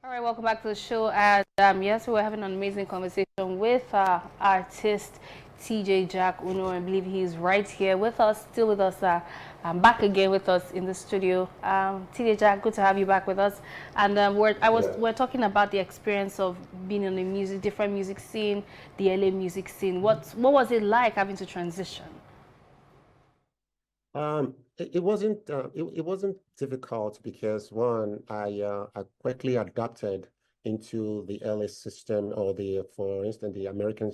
All right, welcome back to the show. And yes, we're having an amazing conversation with artist Tjjackuno. I believe he's right here with us, still with us, back again with us in the studio. TJ, good to have you back with us. And we're talking about the experience of being in the different music scene, the LA music scene. What was it like having to transition? It wasn't difficult because one, I quickly adapted into the LA system or for instance, the American,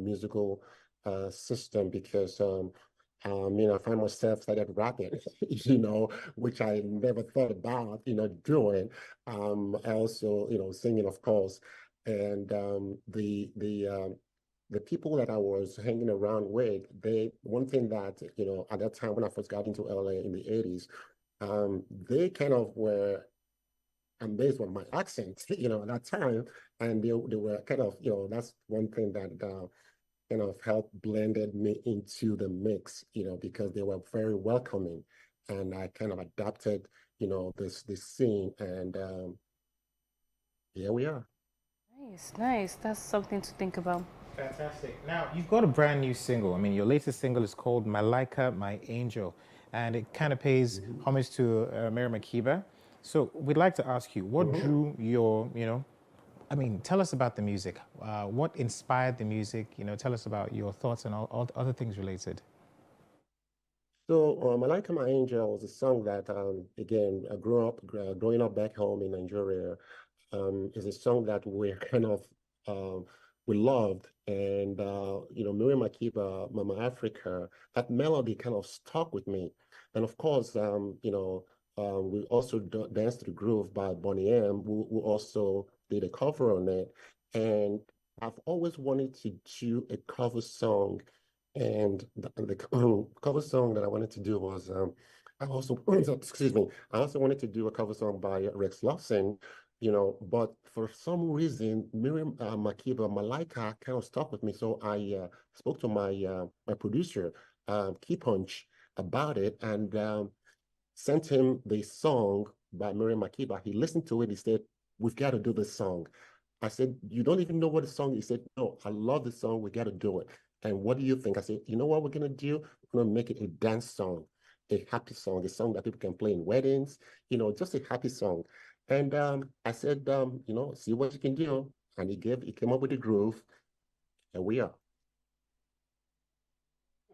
musical system because I find myself started rapping, which I never thought about, doing. I also, singing, of course, and the people that I was hanging around with, one thing that, at that time when I first got into LA in the 80s, they kind of were amazed with my accent, at that time. And they were kind of, that's one thing that kind of helped blended me into the mix, because they were very welcoming. And I kind of adapted, this scene. And here we are. Nice, nice. That's something to think about. Fantastic. Now, you've got a brand new single. I mean, your latest single is called Malaika, My Angel, and it kind of pays homage to Miriam Makeba. So we'd like to ask you, what drew I mean, tell us about the music. What inspired the music? Tell us about your thoughts and all other things related. So, Malaika My Angel was a song that, again, growing up back home in Nigeria, is a song that we kind of, um, we loved. And, Miriam Makeba, Mama Africa, that melody kind of stuck with me. And of course, we also danced to the groove by Bonnie M, who also did a cover on it. And I've always wanted to do a cover song, and the cover song that I wanted to do was I also excuse me, I also wanted to do a cover song by Rex Lawson, but for some reason Miriam Makeba Malaika kind of stuck with me. So I spoke to my producer, Key Punch, about it, and sent him the song by Miriam Makeba. He listened to it. He said, "We've got to do this song." I said, "You don't even know what the song is?" He said, "No, I love the song. We got to do it." And what do you think? I said, "You know what we're gonna do? We're gonna make it a dance song, a happy song, a song that people can play in weddings, just a happy song." And I said, see what you can do. And he came up with a groove, and we are.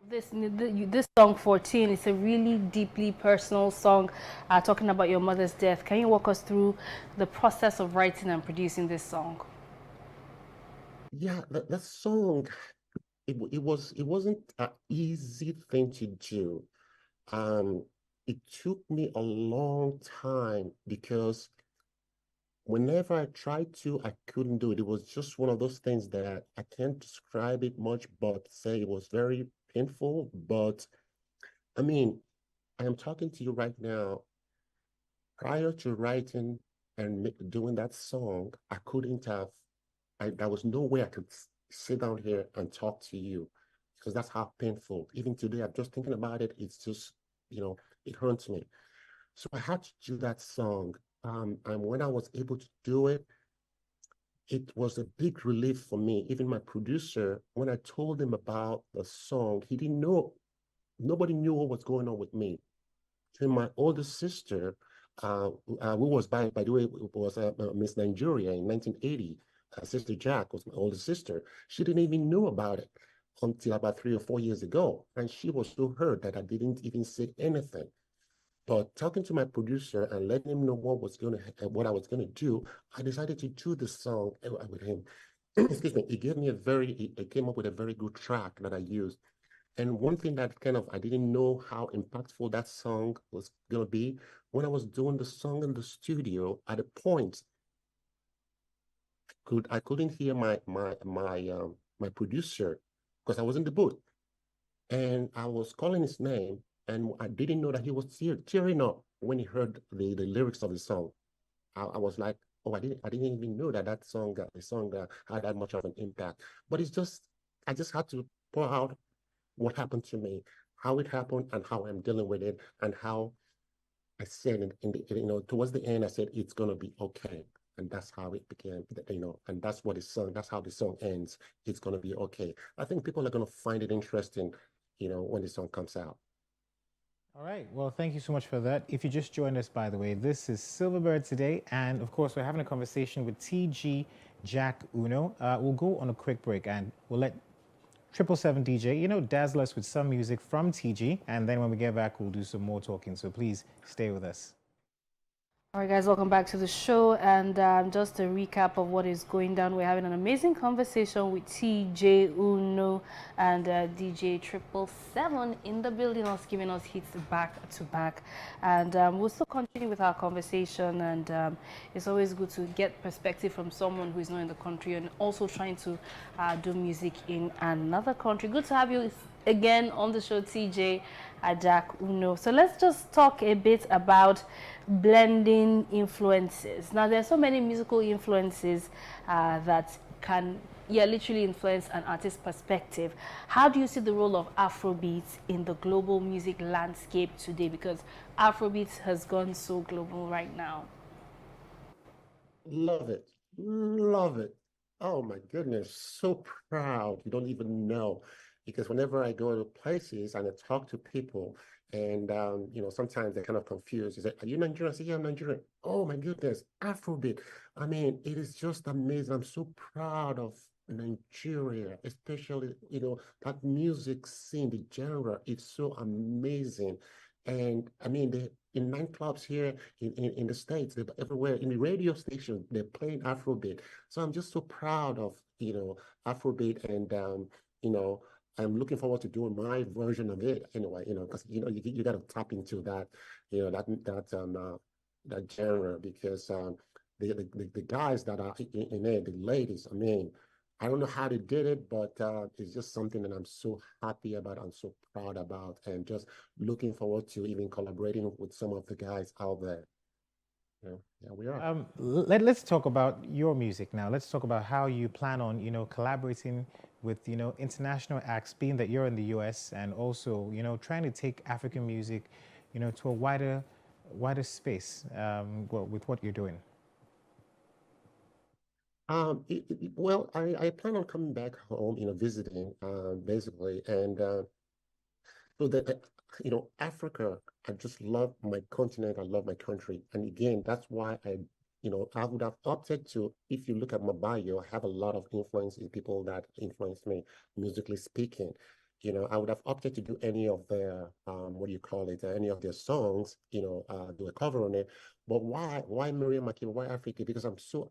This song 14 is a really deeply personal song, talking about your mother's death. Can you walk us through the process of writing and producing this song? Yeah, that song, it wasn't an easy thing to do. Um, it took me a long time because whenever I tried to, I couldn't do it. It was just one of those things that I can't describe it much, but say it was very painful. But I mean, I am talking to you right now. Prior to writing and doing that song, I couldn't have, there was no way I could sit down here and talk to you because that's how painful. Even today, I'm just thinking about it. It's just, it hurts me. So I had to do that song. And when I was able to do it, it was a big relief for me. Even my producer, when I told him about the song, he didn't know, nobody knew what was going on with me. And my older sister, who was, by the way, was Miss Nigeria in 1980. Sister Jack was my older sister. She didn't even know about it until about 3 or 4 years ago. And she was so hurt that I didn't even say anything. But talking to my producer and letting him know what I was gonna do, I decided to do the song with him. Excuse me. He gave me he came up with a very good track that I used. And one thing that kind of I didn't know how impactful that song was gonna be when I was doing the song in the studio. At a point, I couldn't hear my producer because I was in the booth, and I was calling his name, and I didn't know that he was tearing up when he heard the lyrics of the song. I was like, oh, I didn't even know that the song had that much of an impact. But I just had to pour out what happened to me, how it happened, and how I'm dealing with it, and how I said towards the end, I said it's gonna be okay, and that's how it became, and that's what the song, that's how the song ends. It's going to be okay. I think people are going to find it interesting, when the song comes out. All right. Well, thank you so much for that. If you just joined us, by the way, this is Silverbird today. And of course, we're having a conversation with Tjjackuno. We'll go on a quick break and we'll let 777 DJ, dazzle us with some music from TG. And then when we get back, we'll do some more talking. So please stay with us. All right, guys, welcome back to the show. And just a recap of what is going down. We're having an amazing conversation with Tjjackuno and DJ 777 in the building, us giving us hits back to back. And we'll still continue with our conversation. And it's always good to get perspective from someone who is not in the country and also trying to do music in another country. Good to have you again on the show, Tjjackuno. So let's just talk a bit about blending influences. Now, there are so many musical influences that can literally influence an artist's perspective. How do you see the role of Afrobeat in the global music landscape today? Because Afrobeat has gone so global right now. Love it. Love it. Oh my goodness. So proud. You don't even know. Because whenever I go to places and I talk to people, and sometimes they're kind of confused. They say, "Are you Nigerian?" I say, "Yeah, I'm Nigerian." Oh my goodness, Afrobeat. I mean, it is just amazing. I'm so proud of Nigeria, especially that music scene, the genre. It's so amazing, and I mean, in nightclubs here in the States, they're everywhere, in the radio station, they're playing Afrobeat. So I'm just so proud of Afrobeat, and I'm looking forward to doing my version of it anyway, because you got to tap into that, that genre, because the guys that are in there, the ladies, I mean, I don't know how they did it, but it's just something that I'm so happy about, I'm so proud about, and just looking forward to even collaborating with some of the guys out there. Yeah, we are. Let's talk about your music now. Let's talk about how you plan on, collaborating with, international acts, being that you're in the US, and also, trying to take African music, to a wider space, with what you're doing. Well, I plan on coming back home, visiting, basically, and so that, Africa, I just love my continent, I love my country. And again, that's why I would have opted to, if you look at my bio, I have a lot of influence in people that influenced me, musically speaking. I would have opted to do any of their, what do you call it, any of their songs, do a cover on it. But why Miriam Makeba, why Africa? Because I'm so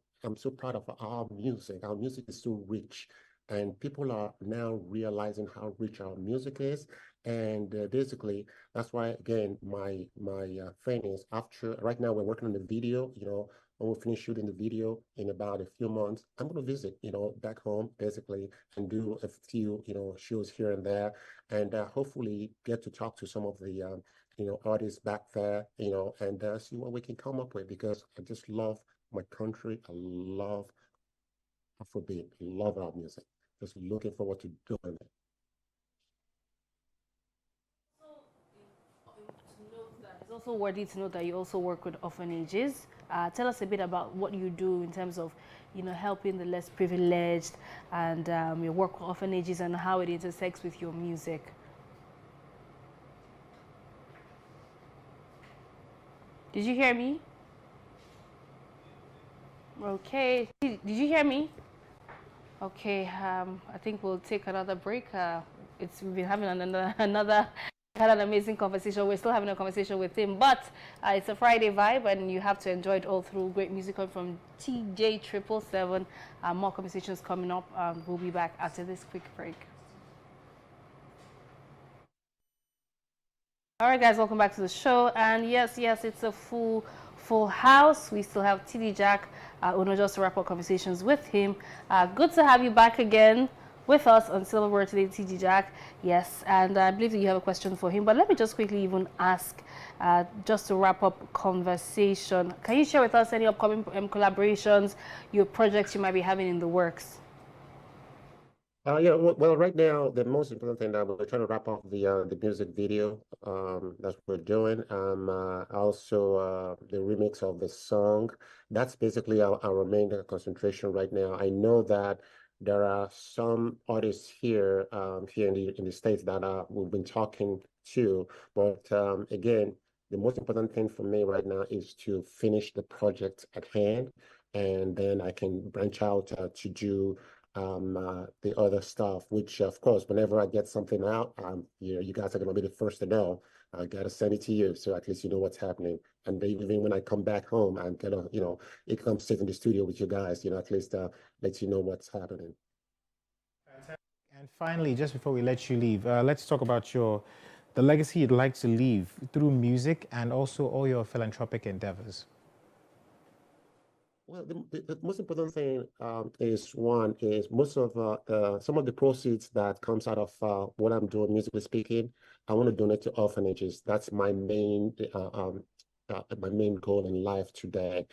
proud of our music. Our music is so rich. And people are now realizing how rich our music is. And basically, that's why, again, my thing is, after, right now we're working on the video, when we finish shooting the video in about a few months, I'm going to visit, back home, basically, and do a few, shows here and there, and hopefully get to talk to some of the, artists back there, and see what we can come up with, because I just love my country. I love Afrobeat, love our music. Just looking forward to doing it. It's also worthy to note that you also work with orphanages. Tell us a bit about what you do in terms of, helping the less privileged, and your work with orphanages and how it intersects with your music. Did you hear me? Okay. Did you hear me? Okay. I think we'll take another break. We've been having had an amazing conversation. We're still having a conversation with him, but it's a Friday vibe, and you have to enjoy it all through. Great music from Tjjackuno. More conversations coming up. We'll be back after this quick break. All right, guys, welcome back to the show. And yes, it's a full house. We still have Tjjackuno just to wrap up conversations with him. Good to have you back again with us on Silverbird today, Tjjackuno. Yes, and I believe that you have a question for him, but let me just quickly even ask, just to wrap up conversation, can you share with us any upcoming collaborations, your projects you might be having in the works? Yeah, well, right now, the most important thing that we're trying to wrap up the music video that we're doing. Also the remix of the song. That's basically our main concentration right now. I know that there are some artists here in the States that we've been talking to, but again, the most important thing for me right now is to finish the project at hand, and then I can branch out to do the other stuff, which of course, whenever I get something out, you guys are gonna be the first to know. I gotta send it to you, so at least you know what's happening. And then even when I come back home, I'm gonna, it comes sit in the studio with you guys, at least let you know what's happening. And finally, just before we let you leave, let's talk about the legacy you'd like to leave through music and also all your philanthropic endeavors. Well, the most important thing is most of some of the proceeds that comes out of what I'm doing, musically speaking, I want to donate to orphanages. That's my main goal in life today,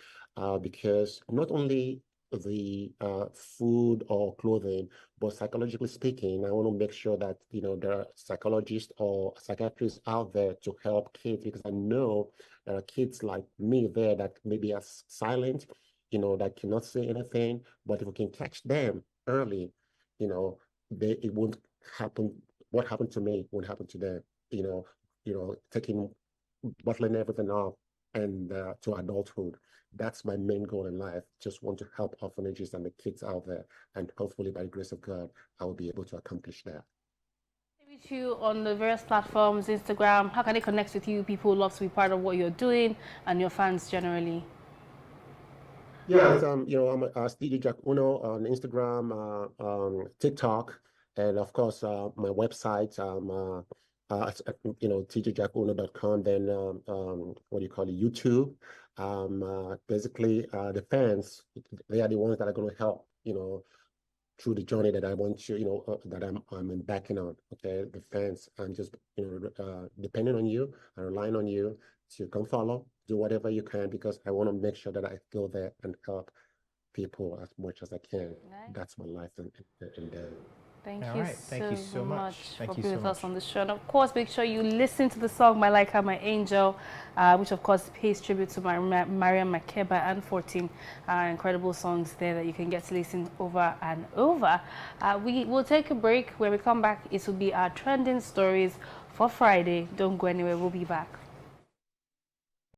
because not only the food or clothing, but psychologically speaking, I want to make sure that there are psychologists or psychiatrists out there to help kids, because I know there are kids like me there that maybe are silent, that cannot say anything. But if we can catch them early, it won't happen. What happened to me won't happen to them. Taking bottling everything up and to adulthood. That's my main goal in life. Just want to help orphanages and the kids out there, and hopefully, by the grace of God, I will be able to accomplish that. Reach you on the various platforms, Instagram. How can they connect with you? People love to be part of what you're doing, and your fans generally. Yeah, I'm Tjjackuno on Instagram, TikTok, and of course, my website, tjjackuno.com. Then, what do you call it? YouTube. Basically, the fans, they are the ones that are going to help, through the journey that I want to, that I'm embarking on. Okay, the fans, I'm just, depending on you, I relying on you to come follow, do whatever you can, because I want to make sure that I go there and help people as much as I can. Nice. That's my life in there. Thank All you right. Thank you so much. for Thank you being so with much. us on the show. And of course, make sure you listen to the song Malaika, My Angel, which of course pays tribute to Miriam Makeba and 14 incredible songs there that you can get to listen over and over. We will take a break. When we come back, it will be our trending stories for Friday. Don't go anywhere. We'll be back.